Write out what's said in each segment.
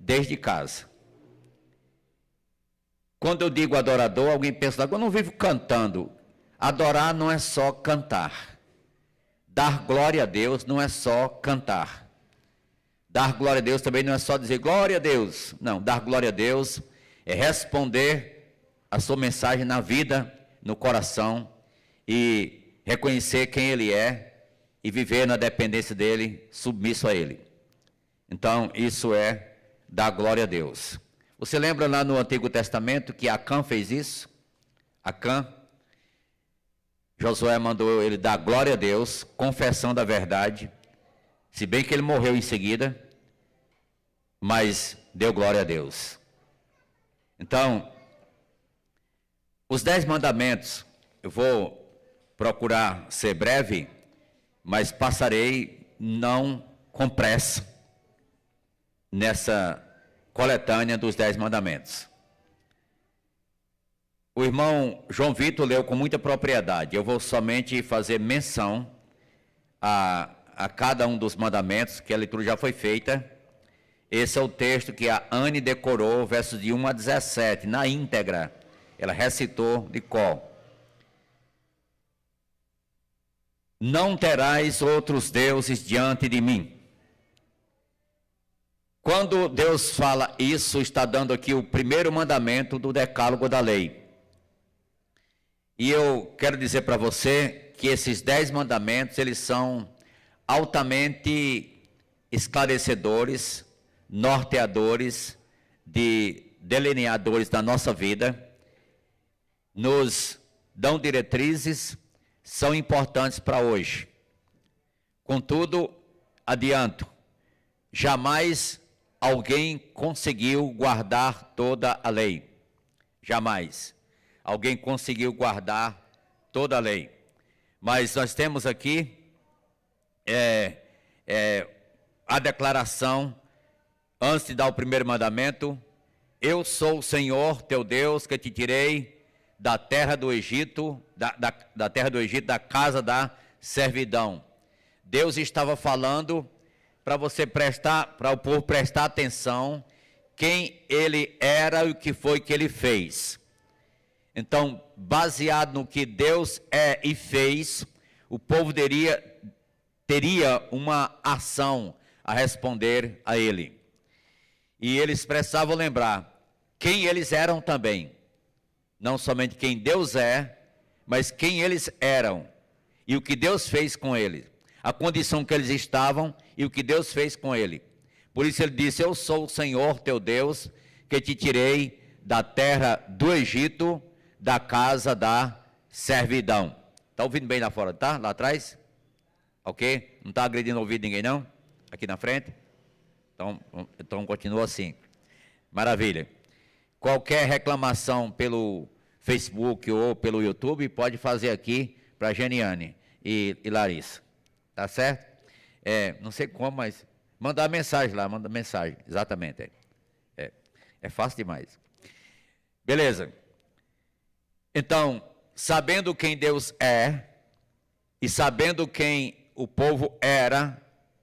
desde casa. Quando eu digo adorador, alguém pensa, eu não vivo cantando. Adorar não é só cantar. Dar glória a Deus não é só cantar. Dar glória a Deus também não é só dizer glória a Deus. Não, dar glória a Deus é responder a sua mensagem na vida, no coração, e reconhecer quem Ele é e viver na dependência dEle, submisso a Ele. Então, isso é dar glória a Deus. Você lembra lá no Antigo Testamento que Acã fez isso? Acã, Josué mandou ele dar glória a Deus, confessando a verdade, se bem que ele morreu em seguida, mas deu glória a Deus. Então, os 10 mandamentos, eu vou procurar ser breve, mas passarei não com pressa nessa coletânea dos 10 mandamentos. O irmão João Vitor leu com muita propriedade. Eu vou somente fazer menção a cada um dos mandamentos, que a leitura já foi feita. Esse é o texto que a Anne decorou, versos de 1 a 17, na íntegra. Ela recitou de cor. Não terás outros deuses diante de mim. Quando Deus fala isso, está dando aqui o primeiro mandamento do decálogo da lei. E eu quero dizer para você que esses 10 mandamentos, eles são altamente esclarecedores, norteadores, delineadores da nossa vida, nos dão diretrizes, são importantes para hoje. Contudo, adianto, jamais alguém conseguiu guardar toda a lei. Jamais. Alguém conseguiu guardar toda a lei. Mas nós temos aqui a declaração, antes de dar o primeiro mandamento: eu sou o Senhor teu Deus que te tirei da terra do Egito, da terra do Egito, da casa da servidão. Deus estava falando para você prestar, para o povo prestar atenção quem ele era e o que foi que ele fez. Então, baseado no que Deus é e fez, o povo teria uma ação a responder a ele. E eles precisavam lembrar quem eles eram também. Não somente quem Deus é, mas quem eles eram. E o que Deus fez com eles. A condição que eles estavam e o que Deus fez com ele. Por isso ele disse: eu sou o Senhor teu Deus, que te tirei da terra do Egito, da casa da servidão. Está ouvindo bem lá fora, tá? Lá atrás? Ok? Não está agredindo o ouvido de ninguém, não? Aqui na frente? Então continua assim. Maravilha. Qualquer reclamação pelo Facebook ou pelo YouTube, pode fazer aqui para Geniane e Larissa. Tá certo? Não sei como, mas mandar mensagem lá, manda mensagem. Exatamente. É fácil demais. Beleza. Então, sabendo quem Deus é, e sabendo quem o povo era,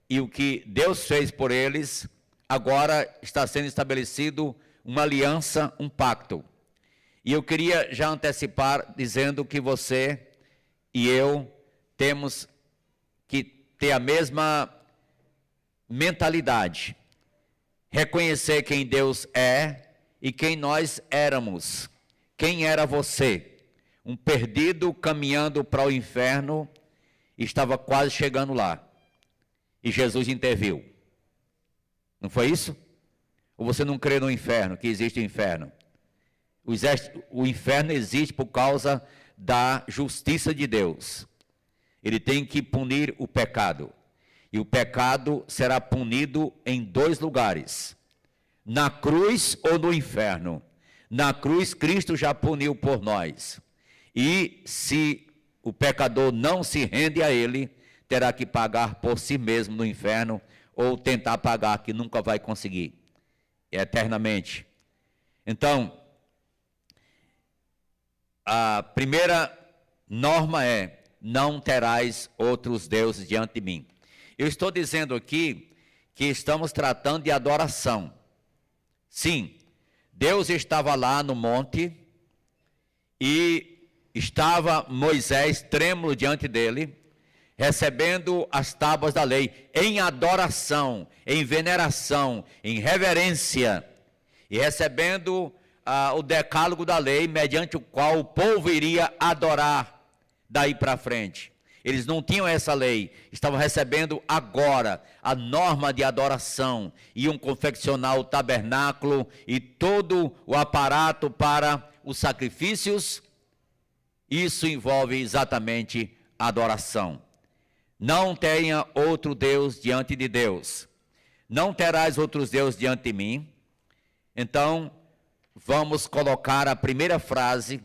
e o que Deus fez por eles, agora está sendo estabelecido uma aliança, um pacto. E eu queria já antecipar, dizendo que você e eu temos que ter a mesma mentalidade. Reconhecer quem Deus é e quem nós éramos. Quem era você? Um perdido caminhando para o inferno, estava quase chegando lá. E Jesus interviu. Não foi isso? Ou você não crê no inferno, que existe o inferno? O inferno existe por causa da justiça de Deus. Ele tem que punir o pecado. E o pecado será punido em 2 lugares: na cruz ou no inferno. Na cruz, Cristo já puniu por nós. E se o pecador não se rende a ele, terá que pagar por si mesmo no inferno, ou tentar pagar, que nunca vai conseguir, eternamente. Então, a primeira norma é: não terás outros deuses diante de mim. Eu estou dizendo aqui que estamos tratando de adoração. Sim, Deus estava lá no monte e estava Moisés trêmulo diante dele, recebendo as tábuas da lei, em adoração, em veneração, em reverência, e recebendo o decálogo da lei, mediante o qual o povo iria adorar daí para frente. Eles não tinham essa lei, estavam recebendo agora a norma de adoração, iam confeccionar o tabernáculo e todo o aparato para os sacrifícios. Isso envolve exatamente a adoração. Não tenha outro Deus diante de Deus. Não terás outros deuses diante de mim. Então, vamos colocar a primeira frase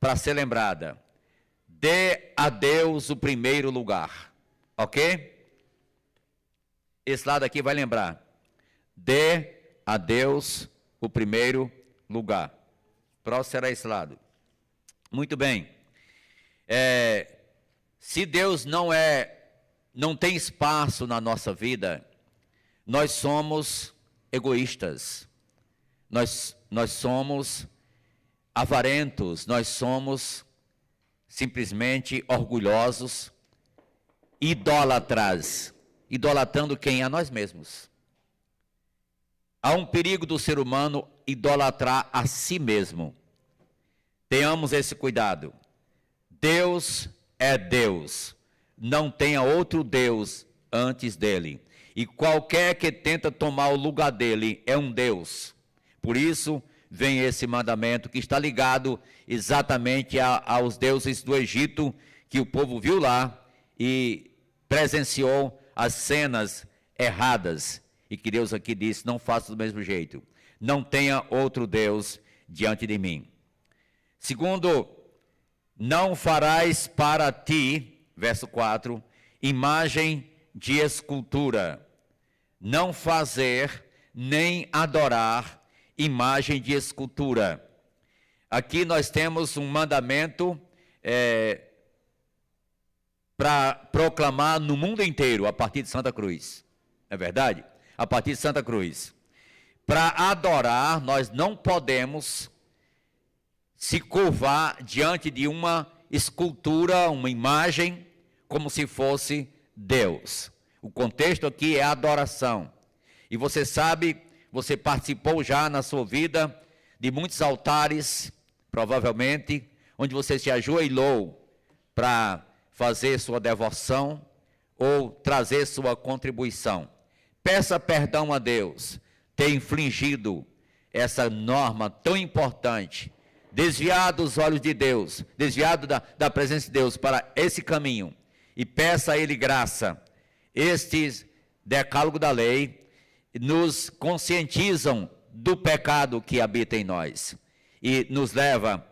para ser lembrada. Dê a Deus o primeiro lugar. Ok? Esse lado aqui vai lembrar. Dê a Deus o primeiro lugar. Próximo será esse lado. Muito bem. Se Deus não tem espaço na nossa vida, nós somos egoístas. Nós somos avarentos, nós somos simplesmente orgulhosos, idólatras, idolatrando quem? A nós mesmos. Há um perigo do ser humano idolatrar a si mesmo. Tenhamos esse cuidado. Deus é Deus, não tenha outro Deus antes dele. E qualquer que tenta tomar o lugar dele é um Deus. Por isso vem esse mandamento que está ligado exatamente aos deuses do Egito, que o povo viu lá e presenciou as cenas erradas. E que Deus aqui disse, não faça do mesmo jeito. Não tenha outro Deus diante de mim. Segundo, não farás para ti, verso 4, imagem de escultura. Não fazer nem adorar imagem de escultura. Aqui nós temos um mandamento para proclamar no mundo inteiro, a partir de Santa Cruz. É verdade? A partir de Santa Cruz. Para adorar, nós não podemos se curvar diante de uma escultura, uma imagem, como se fosse Deus. O contexto aqui é adoração. E você sabe, você participou já na sua vida de muitos altares, provavelmente, onde você se ajoelhou para fazer sua devoção ou trazer sua contribuição. Peça perdão a Deus, ter infringido essa norma tão importante, desviado os olhos de Deus, desviado da presença de Deus para esse caminho, e peça a Ele graça. Estes decálogo da lei nos conscientizam do pecado que habita em nós e nos leva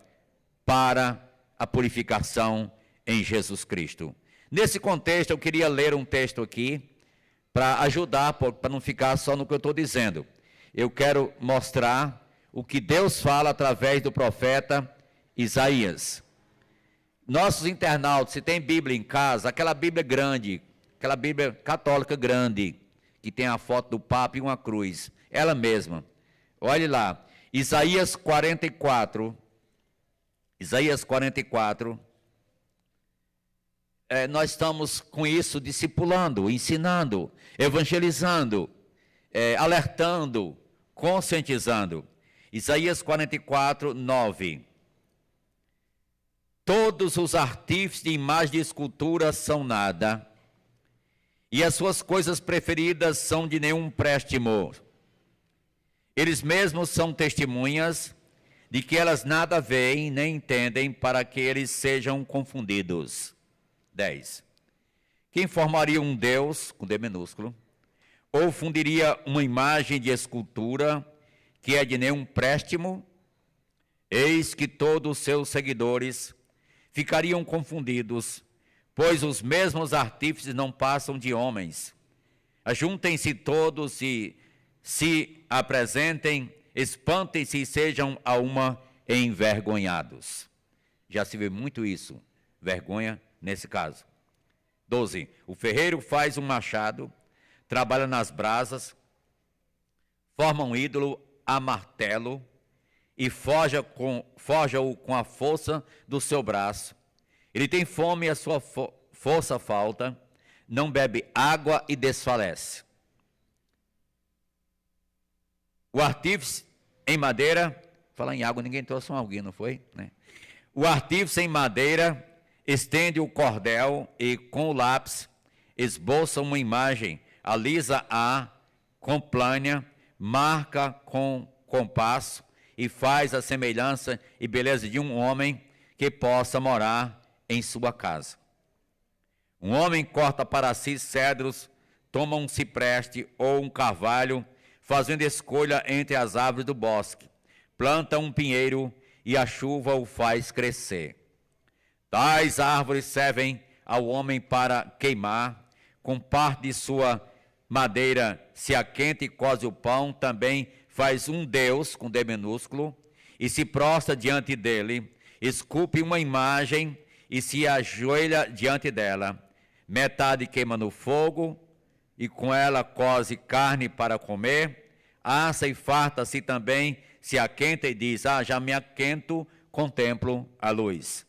para a purificação em Jesus Cristo. Nesse contexto, eu queria ler um texto aqui para ajudar, para não ficar só no que eu estou dizendo. Eu quero mostrar o que Deus fala através do profeta Isaías. Nossos internautas, se tem Bíblia em casa, aquela Bíblia grande, aquela Bíblia católica grande, que tem a foto do Papa e uma cruz, ela mesma. Olhe lá, Isaías 44, nós estamos com isso discipulando, ensinando, evangelizando, alertando, conscientizando. Isaías 44, 9. Todos os artífices de imagem de escultura são nada, e as suas coisas preferidas são de nenhum préstimo. Eles mesmos são testemunhas de que elas nada veem nem entendem, para que eles sejam confundidos. 10. Quem formaria um Deus, com D minúsculo, ou fundiria uma imagem de escultura que é de nenhum préstimo? Eis que todos os seus seguidores ficariam confundidos, pois os mesmos artífices não passam de homens. Ajuntem-se todos e se apresentem, espantem-se e sejam a uma envergonhados. Já se vê muito isso, vergonha nesse caso. 12. O ferreiro faz um machado, trabalha nas brasas, forma um ídolo a martelo e forja-o com a força do seu braço. Ele tem fome e a sua força falta, não bebe água e desfalece. O artífice em madeira, falar em água, ninguém trouxe um alguém, não foi? Né? O artífice em madeira estende o cordel e com o lápis esboça uma imagem, alisa-a com plânia, marca com compasso e faz a semelhança e beleza de um homem que possa morar em sua casa. Um homem corta para si cedros, toma um cipreste ou um carvalho, fazendo escolha entre as árvores do bosque, planta um pinheiro e a chuva o faz crescer. Tais árvores servem ao homem para queimar, com parte de sua madeira se aquenta e coze o pão, também faz um Deus, com D minúsculo, e se prostra diante dele, esculpe uma imagem e se ajoelha diante dela. Metade queima no fogo, e com ela coze carne para comer, assa e farta-se também, se aquenta e diz, já me aquento, contemplo a luz.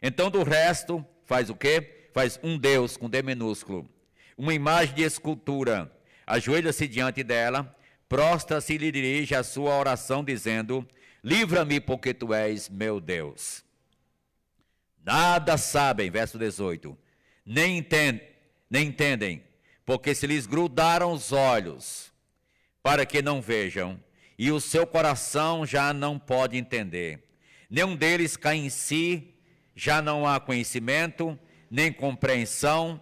Então do resto, faz o quê? Faz um Deus, com D minúsculo, uma imagem de escultura, ajoelha-se diante dela, prostra-se e lhe dirige a sua oração, dizendo, livra-me porque tu és meu Deus. Nada sabem, verso 18, nem entendem, porque se lhes grudaram os olhos, para que não vejam, e o seu coração já não pode entender. Nenhum deles cai em si, já não há conhecimento, nem compreensão,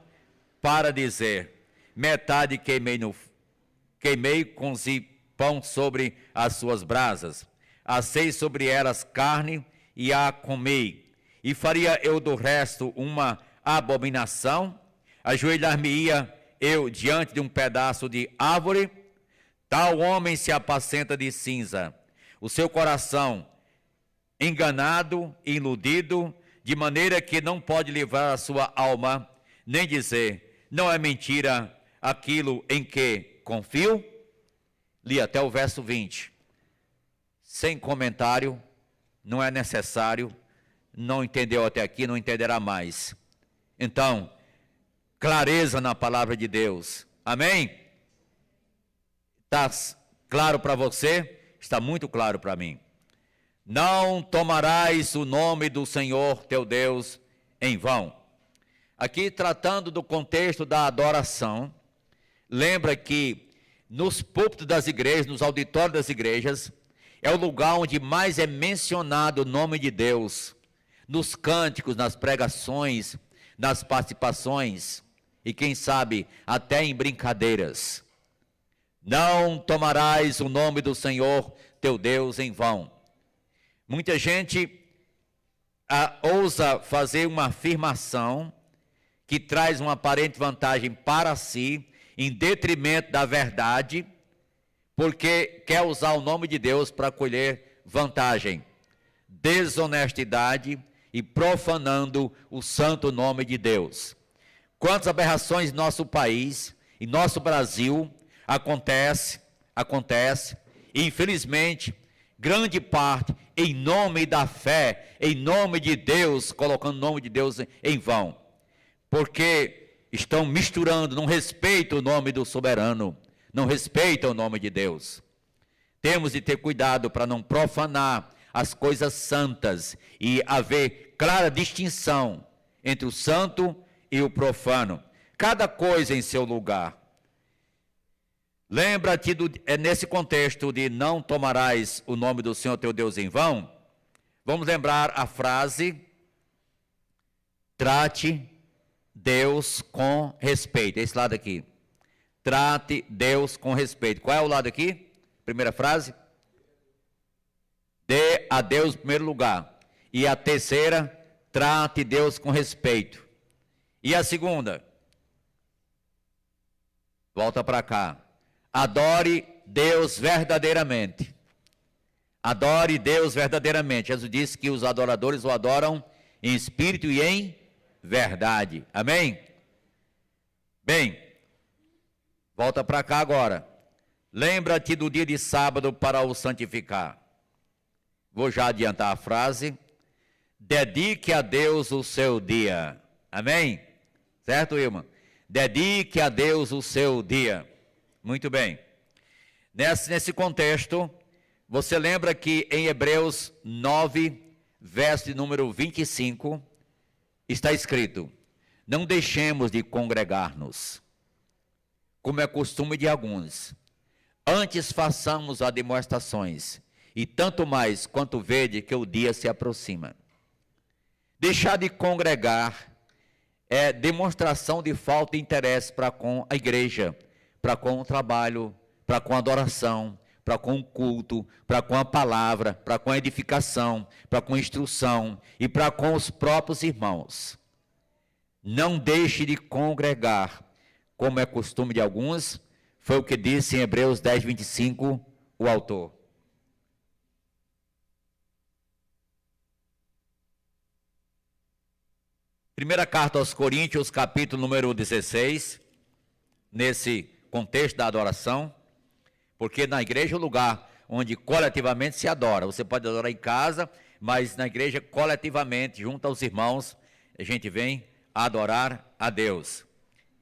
para dizer, metade queimei cozi pão sobre as suas brasas, assei sobre elas carne e a comi, e faria eu do resto uma abominação? Ajoelhar-me-ia eu diante de um pedaço de árvore? Tal homem se apacenta de cinza, o seu coração enganado, iludido, de maneira que não pode livrar a sua alma, nem dizer, não é mentira aquilo em que confio? Li até o verso 20. Sem comentário, não é necessário, não entendeu até aqui, não entenderá mais. Então, clareza na palavra de Deus. Amém? Está claro para você? Está muito claro para mim. Não tomarás o nome do Senhor teu Deus em vão. Aqui tratando do contexto da adoração, lembra que nos púlpitos das igrejas, nos auditórios das igrejas, é o lugar onde mais é mencionado o nome de Deus, nos cânticos, nas pregações, nas participações e quem sabe até em brincadeiras. Não tomarás o nome do Senhor teu Deus em vão. Muita gente ousa fazer uma afirmação que traz uma aparente vantagem para si, em detrimento da verdade, porque quer usar o nome de Deus para colher vantagem, desonestidade e profanando o santo nome de Deus. Quantas aberrações em nosso país, em nosso Brasil, acontece, e infelizmente, grande parte, em nome da fé, em nome de Deus, colocando o nome de Deus em vão, porque estão misturando, não respeitam o nome do soberano, não respeitam o nome de Deus. Temos de ter cuidado para não profanar as coisas santas e haver clara distinção entre o santo e o profano, cada coisa em seu lugar. Lembra-te, nesse contexto de não tomarás o nome do Senhor teu Deus em vão, vamos lembrar a frase, trate Deus com respeito, esse lado aqui, trate Deus com respeito. Qual é o lado aqui? Primeira frase, dê a Deus em primeiro lugar. E a terceira, trate Deus com respeito. E a segunda, volta para cá, adore Deus verdadeiramente. Adore Deus verdadeiramente. Jesus disse que os adoradores o adoram em espírito e em verdade. Amém? Bem, volta para cá agora. lembra-te do dia de sábado para o santificar. Vou já adiantar a frase. Dedique a Deus o seu dia. Amém? Certo, irmã? Dedique a Deus o seu dia. Muito bem. Nesse contexto, você lembra que em Hebreus 9, verso de número 25, está escrito: não deixemos de congregar-nos, como é costume de alguns. Antes façamos as demonstrações, e tanto mais quanto vede que o dia se aproxima. Deixar de congregar é demonstração de falta de interesse para com a igreja, para com o trabalho, para com a adoração, para com o culto, para com a palavra, para com a edificação, para com a instrução e para com os próprios irmãos. Não deixe de congregar, como é costume de alguns, foi o que disse em Hebreus 10, 25, o autor. Primeira carta aos Coríntios, capítulo número 16, nesse contexto da adoração, porque na igreja é o lugar onde coletivamente se adora. Você pode adorar em casa, mas na igreja coletivamente, junto aos irmãos, a gente vem adorar a Deus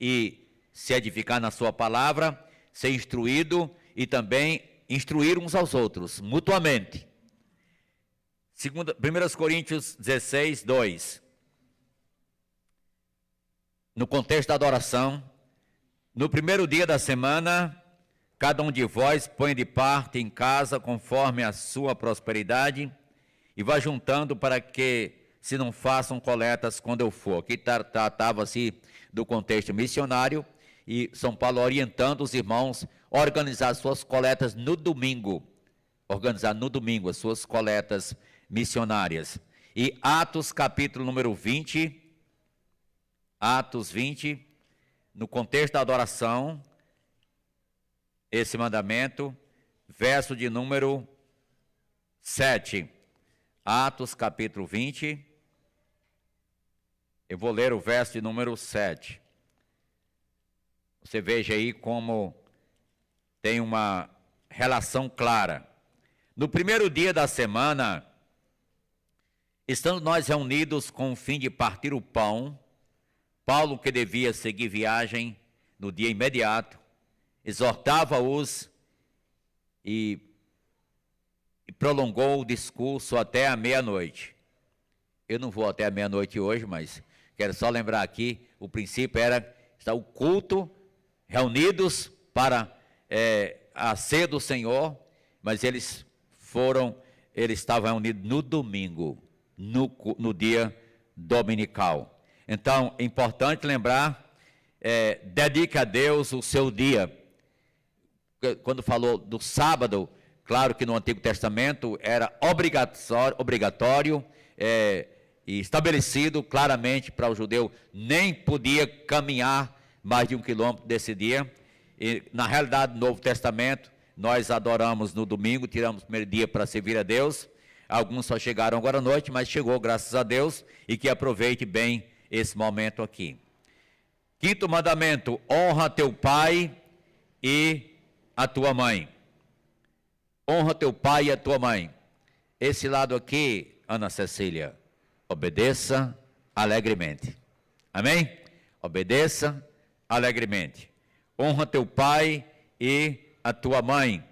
e se edificar na sua palavra, ser instruído e também instruir uns aos outros, mutuamente. 1 Coríntios 16, 2. No contexto da adoração, no primeiro dia da semana, cada um de vós põe de parte em casa conforme a sua prosperidade e vá juntando para que se não façam coletas quando eu for. Aqui tratava-se do contexto missionário e São Paulo orientando os irmãos a organizar suas coletas no domingo. Organizar no domingo as suas coletas missionárias. E Atos capítulo número 20, Atos 20, no contexto da adoração, esse mandamento, verso de número 7. Atos capítulo 20, eu vou ler o verso de número 7. Você veja aí como tem uma relação clara. No primeiro dia da semana, estando nós reunidos com o fim de partir o pão, Paulo, que devia seguir viagem no dia imediato, exortava-os e prolongou o discurso até a meia-noite. Eu não vou até a meia-noite hoje, mas quero só lembrar aqui, o princípio era estar o culto, reunidos para a ceia do Senhor, mas eles estavam reunidos no domingo, no dia dominical. Então, é importante lembrar, dedique a Deus o seu dia. Quando falou do sábado, claro que no Antigo Testamento era obrigatório e estabelecido claramente para o judeu, nem podia caminhar mais de 1 quilômetro desse dia. E, na realidade, no Novo Testamento, nós adoramos no domingo, tiramos o primeiro dia para servir a Deus. Alguns só chegaram agora à noite, mas chegou, graças a Deus, e que aproveite bem esse momento aqui. Quinto mandamento: honra teu pai e a tua mãe. Honra teu pai e a tua mãe. Esse lado aqui, Ana Cecília, obedeça alegremente. Amém? Obedeça alegremente. Honra teu pai e a tua mãe.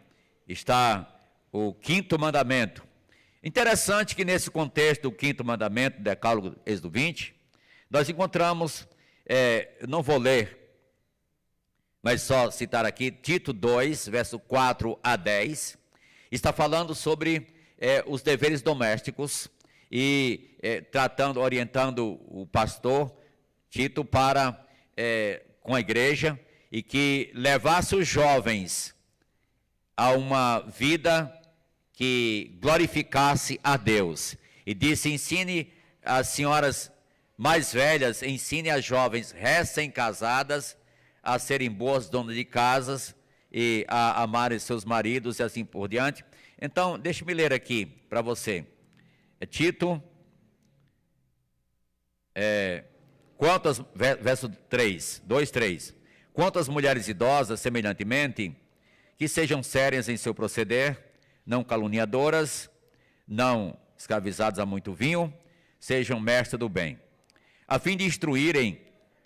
Está o quinto mandamento. Interessante que nesse contexto do quinto mandamento, Decálogo, Êxodo 20, nós encontramos, não vou ler, mas só citar aqui, Tito 2, verso 4 a 10, está falando sobre os deveres domésticos e orientando o pastor Tito para, com a igreja, e que levasse os jovens a uma vida que glorificasse a Deus. E disse: ensine as senhoras mais velhas, ensine as jovens recém-casadas a serem boas donas de casas e a amarem seus maridos e assim por diante. Então, deixe-me ler aqui para você. Tito, verso 3, 2, 3. Quanto às mulheres idosas, semelhantemente, que sejam sérias em seu proceder, não caluniadoras, não escravizadas a muito vinho, sejam mestres do bem, a fim de instruírem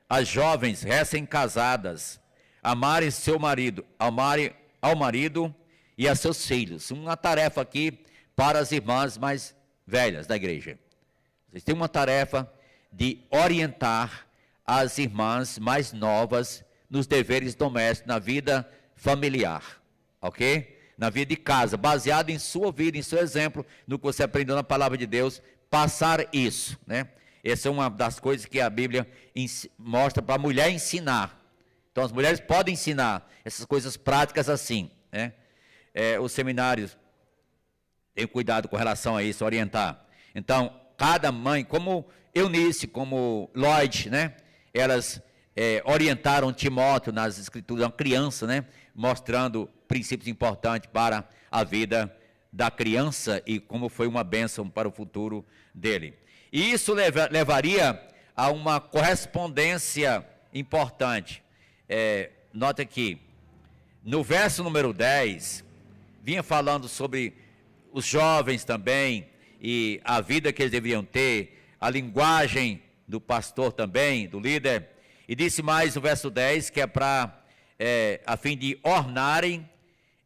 as jovens recém-casadas, amarem seu marido, amarem ao marido e a seus filhos. Uma tarefa aqui para as irmãs mais velhas da igreja. Vocês têm uma tarefa de orientar as irmãs mais novas nos deveres domésticos, na vida familiar, ok? Na vida de casa, baseado em sua vida, em seu exemplo, no que você aprendeu na palavra de Deus, passar isso, né? Essa é uma das coisas que a Bíblia mostra para a mulher ensinar. Então as mulheres podem ensinar essas coisas práticas assim, né? Os seminários têm cuidado com relação a isso, orientar. Então, cada mãe, como Eunice, como Lloyd, né? Elas orientaram Timóteo nas escrituras, uma criança, né? Mostrando princípios importantes para a vida da criança e como foi uma bênção para o futuro dele. E isso levaria a uma correspondência importante. Nota aqui, no verso número 10, vinha falando sobre os jovens também, e a vida que eles deveriam ter, a linguagem do pastor também, do líder, e disse mais no verso 10, que é para, a fim de ornarem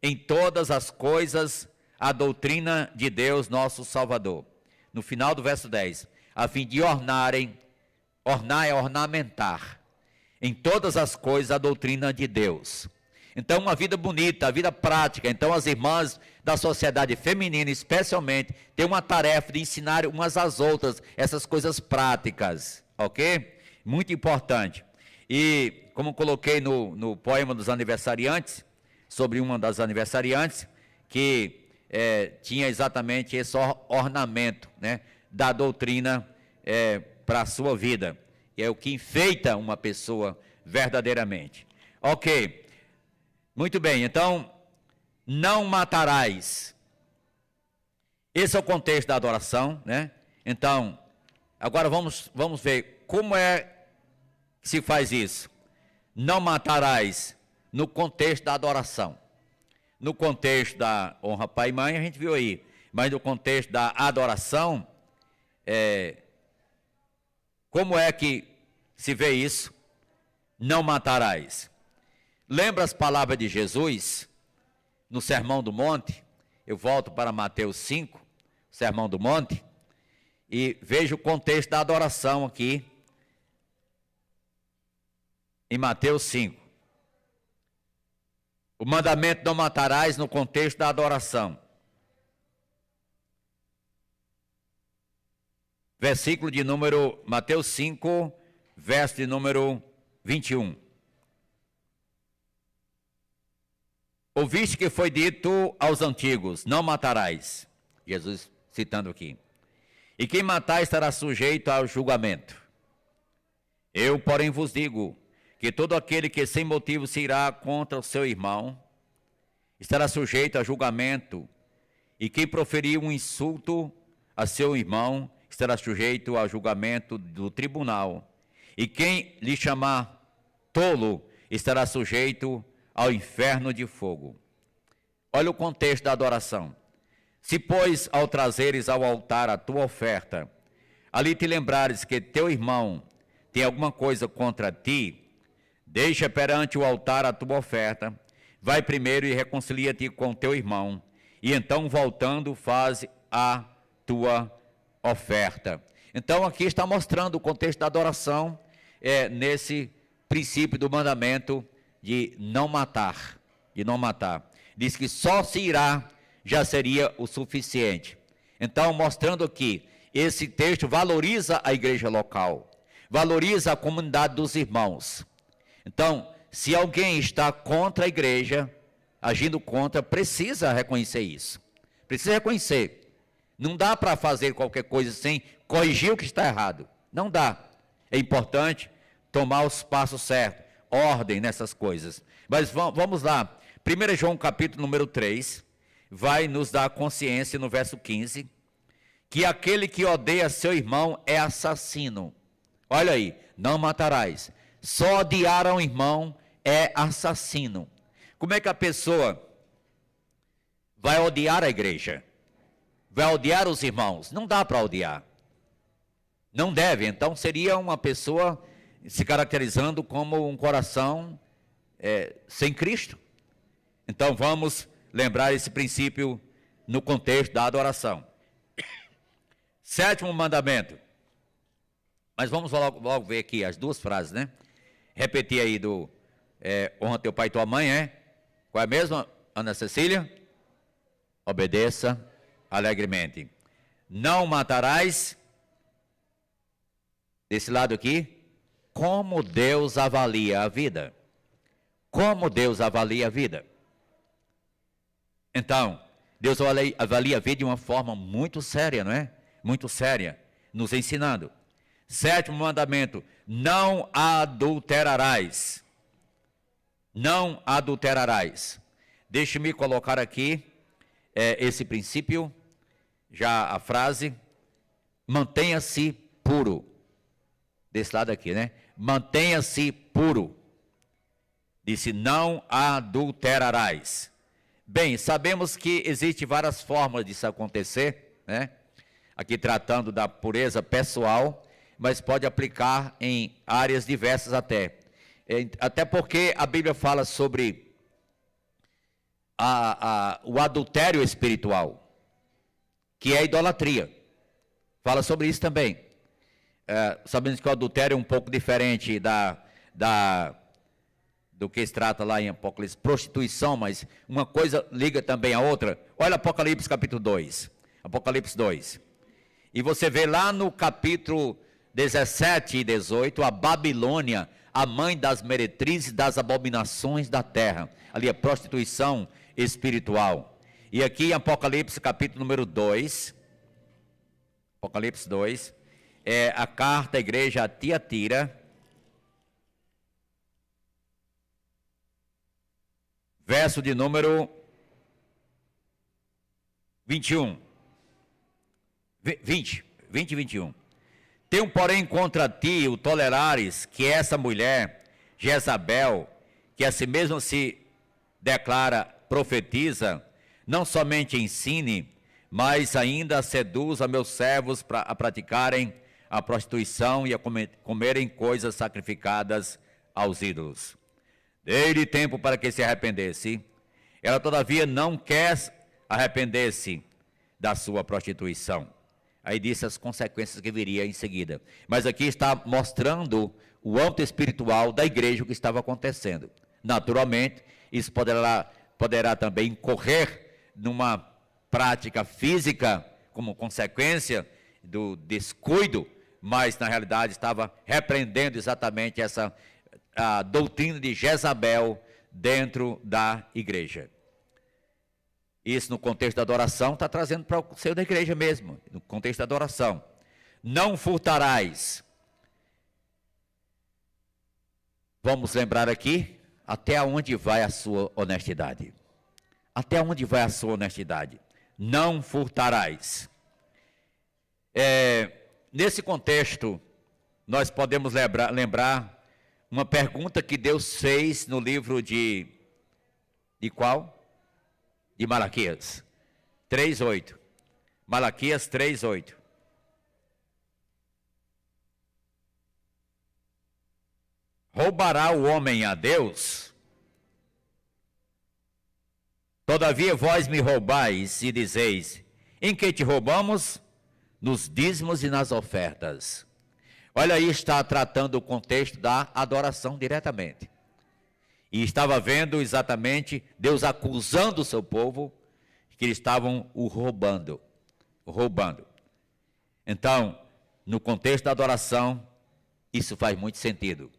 em todas as coisas a doutrina de Deus, nosso Salvador. No final do verso 10, a fim de ornarem, ornar é ornamentar, em todas as coisas a doutrina de Deus. Então, uma vida bonita, a vida prática. Então, as irmãs da sociedade feminina, especialmente, têm uma tarefa de ensinar umas às outras essas coisas práticas, ok? Muito importante. E, como coloquei no poema dos aniversariantes, sobre uma das aniversariantes, que tinha exatamente esse ornamento, né, da doutrina para a sua vida. E é o que enfeita uma pessoa verdadeiramente. Ok. Muito bem, então, não matarás. Esse é o contexto da adoração, né? Então, agora vamos ver como é que se faz isso. Não matarás no contexto da adoração. No contexto da honra pai e mãe, a gente viu aí. Mas no contexto da adoração, como é que se vê isso? Não matarás. Lembra as palavras de Jesus no Sermão do Monte? Eu volto para Mateus 5, Sermão do Monte, e vejo o contexto da adoração aqui, em Mateus 5. O mandamento não matarás no contexto da adoração. Versículo de número, Mateus 5, verso de número 21. Ouviste que foi dito aos antigos, não matarás. Jesus citando aqui. E quem matar estará sujeito ao julgamento. Eu, porém, vos digo que todo aquele que sem motivo se irá contra o seu irmão, estará sujeito a julgamento. E quem proferir um insulto a seu irmão, estará sujeito ao julgamento do tribunal. E quem lhe chamar tolo, estará sujeito ao inferno de fogo. Olha o contexto da adoração. Se, pois, ao trazeres ao altar a tua oferta, ali te lembrares que teu irmão tem alguma coisa contra ti, deixa perante o altar a tua oferta, vai primeiro e reconcilia-te com teu irmão, e então, voltando, faz a tua oferta. Então, aqui está mostrando o contexto da adoração, nesse princípio do mandamento de não matar, Diz que só se irá já seria o suficiente. Então, mostrando aqui, esse texto valoriza a igreja local, valoriza a comunidade dos irmãos. Então, se alguém está contra a igreja, agindo contra, precisa reconhecer isso. Precisa reconhecer. Não dá para fazer qualquer coisa sem corrigir o que está errado. Não dá. É importante tomar os passos certos, ordem nessas coisas. Mas vamos lá. 1 João capítulo número 3, vai nos dar consciência no verso 15, que aquele que odeia seu irmão é assassino. Olha aí, não matarás. Só odiar a um irmão é assassino. Como é que a pessoa vai odiar a igreja, vai odiar os irmãos. Não dá para odiar. Não deve. Então seria uma pessoa se caracterizando como um coração sem Cristo. Então vamos lembrar esse princípio no contexto da adoração. Sétimo mandamento. Mas vamos logo ver aqui as duas frases, né? Repetir aí do honra teu pai e tua mãe, Qual é a mesma, Ana Cecília? Obedeça alegremente. Não matarás. Desse lado aqui, como Deus avalia a vida. Como Deus avalia a vida. Então, Deus avalia a vida de uma forma muito séria, não é? Muito séria, nos ensinando. Sétimo mandamento, não adulterarás. Não adulterarás. Deixe-me colocar aqui esse princípio, já a frase, mantenha-se puro. Desse lado aqui, né? Mantenha-se puro. Disse, não adulterarás. Bem, sabemos que existem várias formas disso acontecer, né? Aqui tratando da pureza pessoal, mas pode aplicar em áreas diversas até. Até porque a Bíblia fala sobre o adultério espiritual, que é a idolatria. Fala sobre isso também. Sabemos que o adultério é um pouco diferente do que se trata lá em Apocalipse, prostituição, mas uma coisa liga também a outra. Olha Apocalipse capítulo 2, Apocalipse 2. E você vê lá no capítulo 17 e 18, a Babilônia, a mãe das meretrizes, das abominações da terra. Ali a prostituição espiritual. E aqui em Apocalipse capítulo número 2, Apocalipse 2, é a carta à igreja a Tiatira, verso de número 21. 20 e 21. Tenho, porém, contra ti o tolerares que essa mulher, Jezabel, que a si mesma se declara profetiza, não somente ensine, mas ainda seduz a meus servos a praticarem a prostituição e a comerem coisas sacrificadas aos ídolos. Dei-lhe tempo para que se arrependesse. Ela, todavia, não quer arrepender-se da sua prostituição. Aí disse as consequências que viria em seguida. Mas aqui está mostrando o âmbito espiritual da igreja, o que estava acontecendo. Naturalmente, isso poderá também incorrer numa prática física, como consequência do descuido, mas na realidade estava repreendendo exatamente a doutrina de Jezabel dentro da igreja. Isso no contexto da adoração está trazendo para o seio da igreja mesmo, no contexto da adoração. Não furtarás. Vamos lembrar aqui, até onde vai a sua honestidade. Até onde vai a sua honestidade? Não furtarás. Nesse contexto, nós podemos lembrar uma pergunta que Deus fez no livro de qual? De Malaquias 3:8. Malaquias 3:8. Roubará o homem a Deus? Todavia vós me roubais e dizeis, em que te roubamos? Nos dízimos e nas ofertas. Olha aí, está tratando o contexto da adoração diretamente. E estava vendo exatamente Deus acusando o seu povo que eles estavam o roubando. Então, no contexto da adoração, isso faz muito sentido.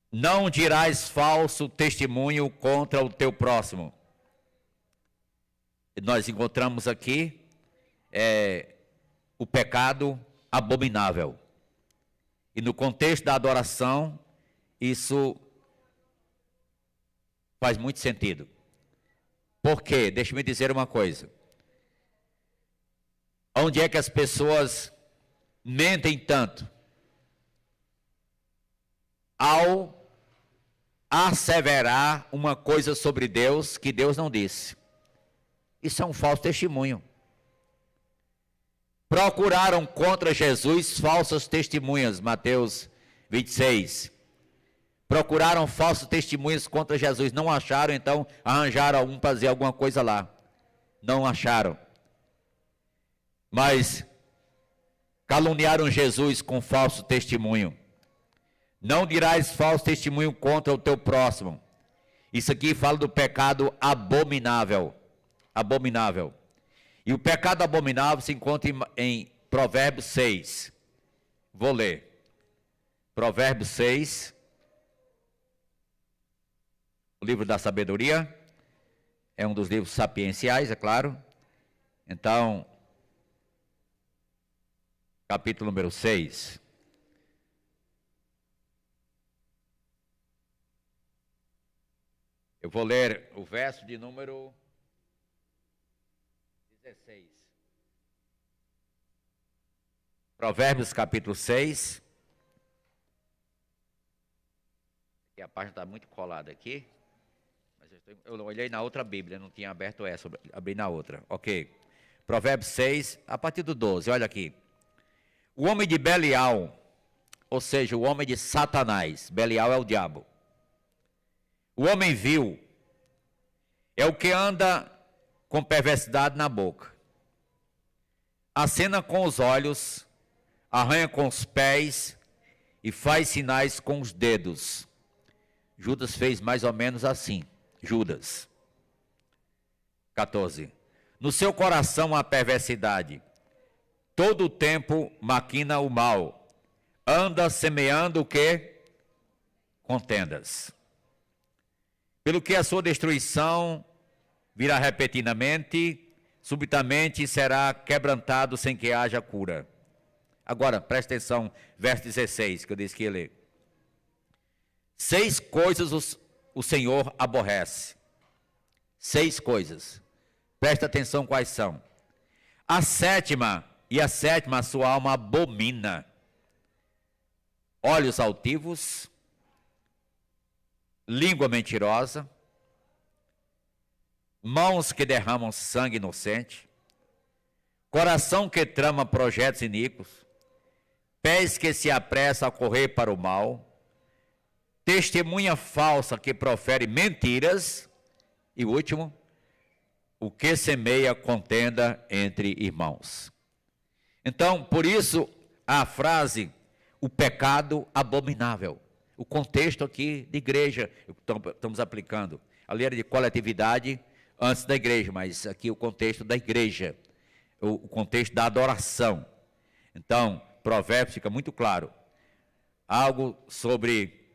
Não dirás falso testemunho contra o teu próximo. Nós encontramos aqui o pecado abominável. E no contexto da adoração, isso faz muito sentido. Por quê? Deixa-me dizer uma coisa. Onde é que as pessoas mentem tanto? Ao asseverar uma coisa sobre Deus que Deus não disse. Isso é um falso testemunho. Procuraram contra Jesus falsas testemunhas, Mateus 26. Procuraram falsos testemunhos contra Jesus, não acharam, então arranjaram algum para fazer alguma coisa lá. Não acharam. Mas caluniaram Jesus com falso testemunho. Não dirás falso testemunho contra o teu próximo. Isso aqui fala do pecado abominável. Abominável. E o pecado abominável se encontra em Provérbios 6. Vou ler. Provérbios 6. O livro da sabedoria. É um dos livros sapienciais, é claro. Então, capítulo número 6. Eu vou ler o verso de número 16. Provérbios capítulo 6. E a página está muito colada aqui. Mas eu olhei na outra Bíblia, não tinha aberto essa, abri na outra. Ok. Provérbios 6, a partir do 12, olha aqui. O homem de Belial, ou seja, o homem de Satanás, Belial é o diabo. O homem vil é o que anda com perversidade na boca. Acena com os olhos, arranha com os pés e faz sinais com os dedos. Judas fez mais ou menos assim. Judas. 14. No seu coração há perversidade. Todo o tempo maquina o mal. Anda semeando o quê? Contendas. Pelo que a sua destruição virá repentinamente, subitamente será quebrantado sem que haja cura. Agora, presta atenção, verso 16, que eu disse que ia ler. 6 coisas o Senhor aborrece. 6 coisas. Presta atenção quais são. A sétima a sua alma abomina. Olhos altivos, língua mentirosa, mãos que derramam sangue inocente, coração que trama projetos iníquos, pés que se apressam a correr para o mal, testemunha falsa que profere mentiras, e o último, o que semeia contenda entre irmãos. Então, por isso, a frase, o pecado abominável. O contexto aqui de igreja, estamos aplicando. Ali era de coletividade antes da igreja, mas aqui o contexto da igreja, o contexto da adoração. Então, Provérbios fica muito claro. Algo sobre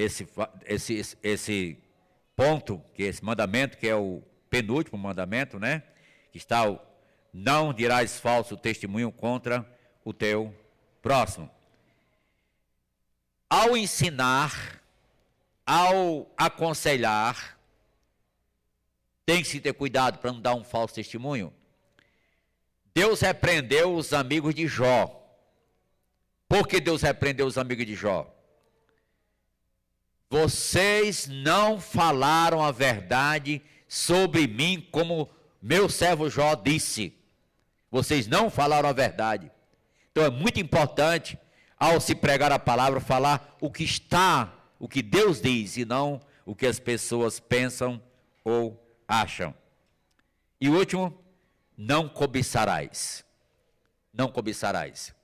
esse ponto, que esse mandamento, que é o penúltimo mandamento, né? Que está o não dirás falso testemunho contra o teu próximo. Ao ensinar, ao aconselhar, tem que se ter cuidado para não dar um falso testemunho. Deus repreendeu os amigos de Jó. Por que Deus repreendeu os amigos de Jó? Vocês não falaram a verdade sobre mim, como meu servo Jó disse. Vocês não falaram a verdade. Então é muito importante, ao se pregar a palavra, falar o que está, o que Deus diz, e não o que as pessoas pensam ou acham. E o último, não cobiçarás. Não cobiçarás.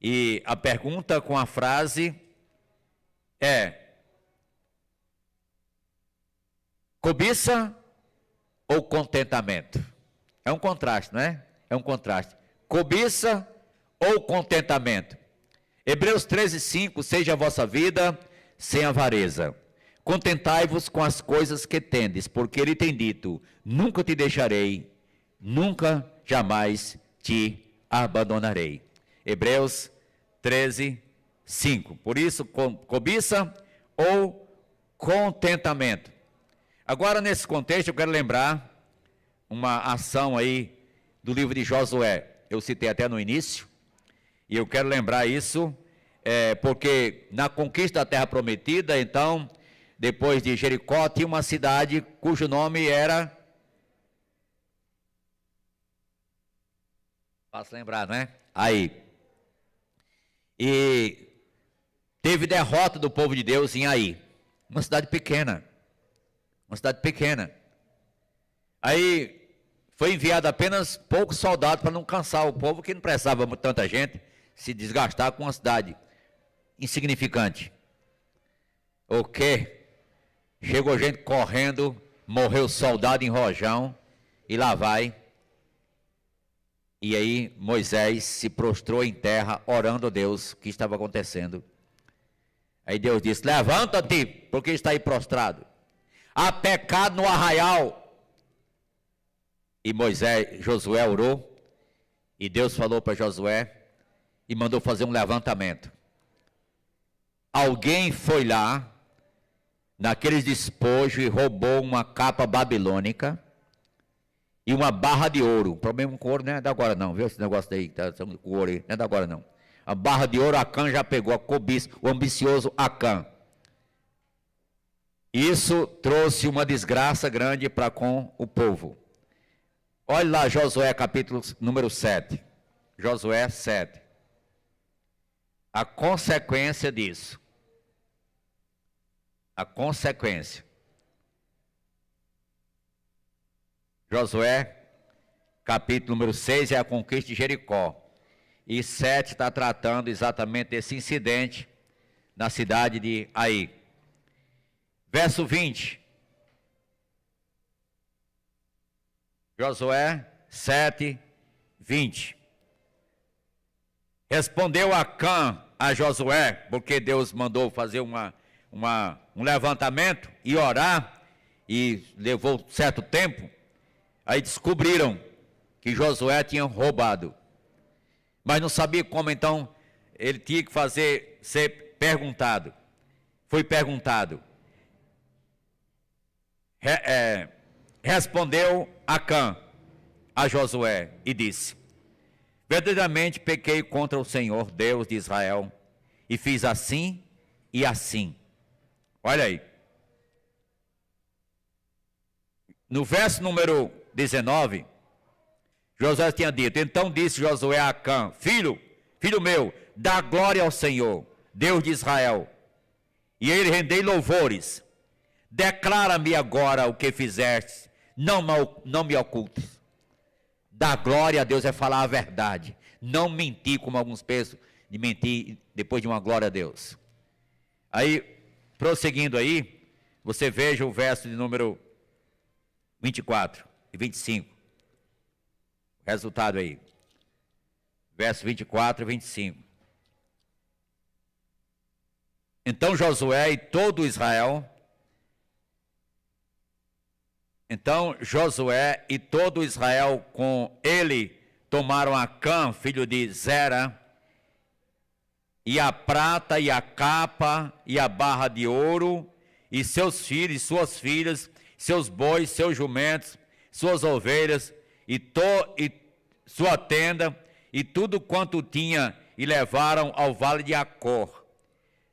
E a pergunta com a frase é: cobiça ou contentamento? É um contraste, não é? É um contraste. Cobiça ou contentamento? Hebreus 13:5, seja a vossa vida sem avareza. Contentai-vos com as coisas que tendes, porque ele tem dito, nunca te deixarei, nunca, jamais te abandonarei. Hebreus 13:5. Por isso, cobiça ou contentamento. Agora, nesse contexto, eu quero lembrar uma ação aí do livro de Josué. Eu citei até no início, e eu quero lembrar isso porque na conquista da terra prometida, então, depois de Jericó, tinha uma cidade cujo nome era... Posso lembrar, não é? Aí. E teve derrota do povo de Deus em Aí. Uma cidade pequena. Uma cidade pequena. Aí foi enviado apenas poucos soldados para não cansar o povo, que não precisava tanta gente se desgastar com uma cidade insignificante. O quê? Chegou gente correndo, morreu soldado em rojão, e lá vai. E aí Moisés se prostrou em terra, orando a Deus o que estava acontecendo. Aí Deus disse: levanta-te, porque está aí prostrado. Há pecado no arraial. E Josué orou, e Deus falou para Josué, e mandou fazer um levantamento. Alguém foi lá, naqueles despojos, e roubou uma capa babilônica, e uma barra de ouro. O problema com ouro não é da agora não, viu? Esse negócio aí, tá, com ouro aí, não é da agora não. A barra de ouro, Acã já pegou, a cobiça, o ambicioso Acã. Isso trouxe uma desgraça grande para com o povo. Olha lá Josué capítulo número 7. Josué 7. A consequência disso. A consequência. Josué, capítulo número 6, é a conquista de Jericó. E 7 está tratando exatamente desse incidente na cidade de Aí. Verso 20. Josué 7, 20. Respondeu Acã a Josué, porque Deus mandou fazer um levantamento e orar, e levou certo tempo. Aí descobriram que Josué tinha roubado, mas não sabia como, então ele tinha que ser perguntado. Foi perguntado. Respondeu Acã a Josué e disse: verdadeiramente pequei contra o Senhor, Deus de Israel, e fiz assim e assim. Olha aí. No verso número 19, Josué tinha dito: então disse Josué a Acã: filho meu, dá glória ao Senhor, Deus de Israel, e ele rendei louvores. Declara-me agora o que fizeste, não me ocultes. Dar glória a Deus é falar a verdade, não mentir, como alguns pensam de mentir depois de uma glória a Deus. Aí, prosseguindo aí, você veja o verso de número 24 e 25. Resultado aí. Verso 24 e 25. Então Josué e todo Israel com ele tomaram Acã, filho de Zera, e a prata e a capa e a barra de ouro, e seus filhos e suas filhas, seus bois, seus jumentos, suas ovelhas, e sua tenda, e tudo quanto tinha, e levaram ao vale de Acor.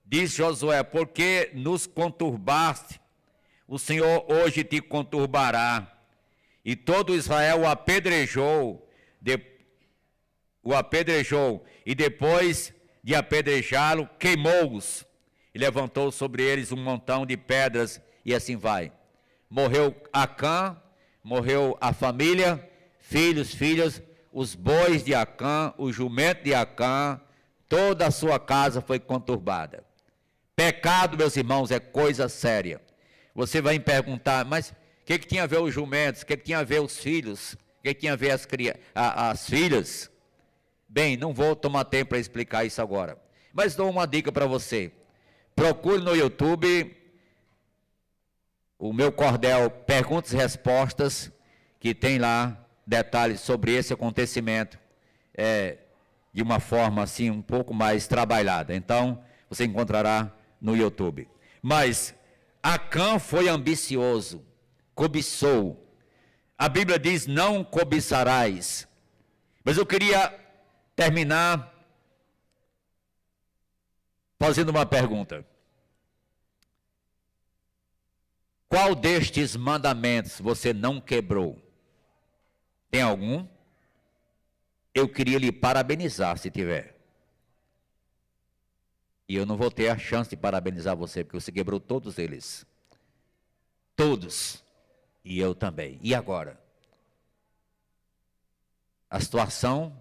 Disse Josué: porque nos conturbaste, o Senhor hoje te conturbará. E todo Israel o apedrejou, e depois de apedrejá-lo, queimou-os, e levantou sobre eles um montão de pedras, e assim vai. Morreu Acã, morreu a família, filhos, filhas, os bois de Acã, o jumento de Acã, toda a sua casa foi conturbada. Pecado, meus irmãos, é coisa séria. Você vai me perguntar: mas o que tinha a ver os jumentos? O que tinha a ver os filhos? O que tinha a ver as filhas? Bem, não vou tomar tempo para explicar isso agora, mas dou uma dica para você. Procure no YouTube o meu cordel Perguntas e Respostas, que tem lá detalhes sobre esse acontecimento, de uma forma assim um pouco mais trabalhada. Então você encontrará no YouTube. Mas Acã foi ambicioso, cobiçou. A Bíblia diz: não cobiçarás. Mas eu queria terminar fazendo uma pergunta. Qual destes mandamentos você não quebrou? Tem algum? Eu queria lhe parabenizar se tiver. E eu não vou ter a chance de parabenizar você, porque você quebrou todos eles. Todos. E eu também. E agora? A situação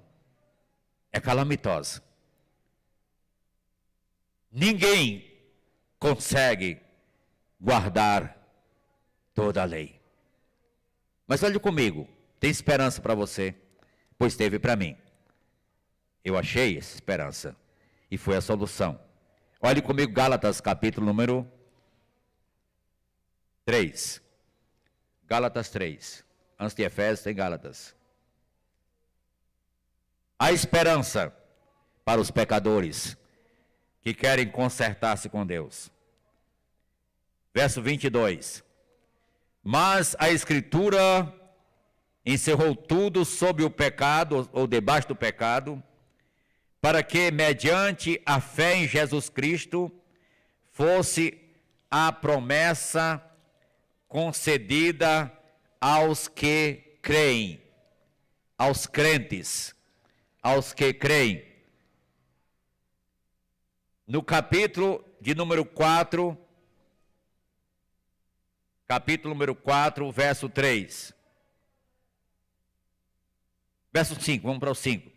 é calamitosa. Ninguém consegue guardar toda a lei. Mas olhe comigo, tem esperança para você, pois teve para mim. Eu achei essa esperança e foi a solução. Olhe comigo Gálatas, capítulo número 3. Gálatas 3. Antes de Efésios tem Gálatas. A esperança para os pecadores que querem consertar-se com Deus. Verso 22. Mas a Escritura encerrou tudo sob o pecado, ou debaixo do pecado, para que, mediante a fé em Jesus Cristo, fosse a promessa concedida aos que creem, aos crentes, aos que creem. No capítulo de número 4, verso 3. Verso 5, vamos para o 5.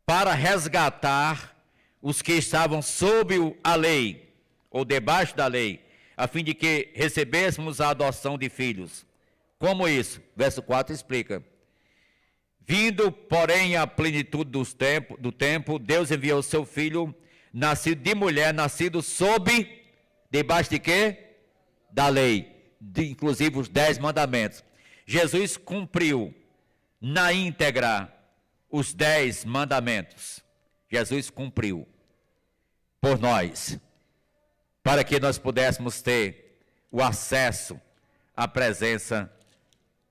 Para resgatar os que estavam sob a lei, ou debaixo da lei, a fim de que recebêssemos a adoção de filhos. Como isso? Verso 4 explica. Vindo, porém, à plenitude do tempo, Deus enviou seu filho, nascido de mulher, nascido debaixo de quê? Da lei, inclusive os 10 mandamentos. Jesus cumpriu na íntegra os 10 mandamentos. Jesus cumpriu por nós, para que nós pudéssemos ter o acesso à presença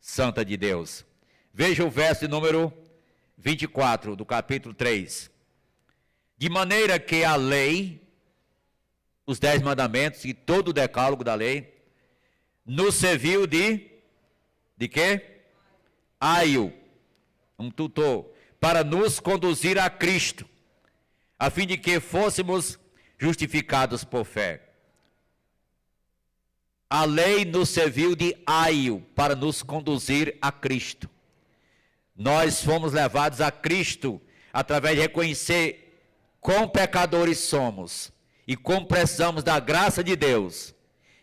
santa de Deus. Veja o verso de número 24 do capítulo 3. De maneira que a lei, os 10 mandamentos e todo o decálogo da lei, nos serviu de quê? Aio, um tutor, para nos conduzir a Cristo, a fim de que fôssemos justificados por fé. A lei nos serviu de aio para nos conduzir a Cristo. Nós fomos levados a Cristo através de reconhecer quão pecadores somos e como precisamos da graça de Deus.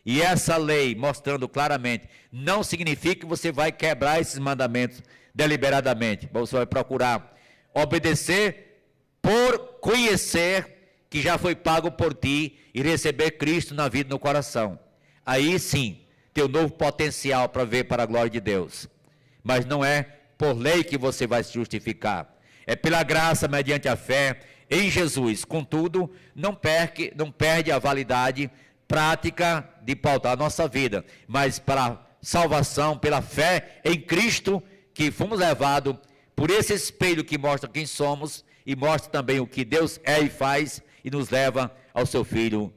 E essa lei, mostrando claramente, não significa que você vai quebrar esses mandamentos deliberadamente. Você vai procurar obedecer por conhecer que já foi pago por ti e receber Cristo na vida e no coração. Aí sim, tem um novo potencial para ver para a glória de Deus. Mas não é por lei que você vai se justificar. É pela graça, mediante a fé em Jesus. Contudo, não perde a validade prática de pautar a nossa vida, mas para salvação, pela fé em Cristo, que fomos levados por esse espelho que mostra quem somos e mostra também o que Deus é e faz e nos leva ao seu Filho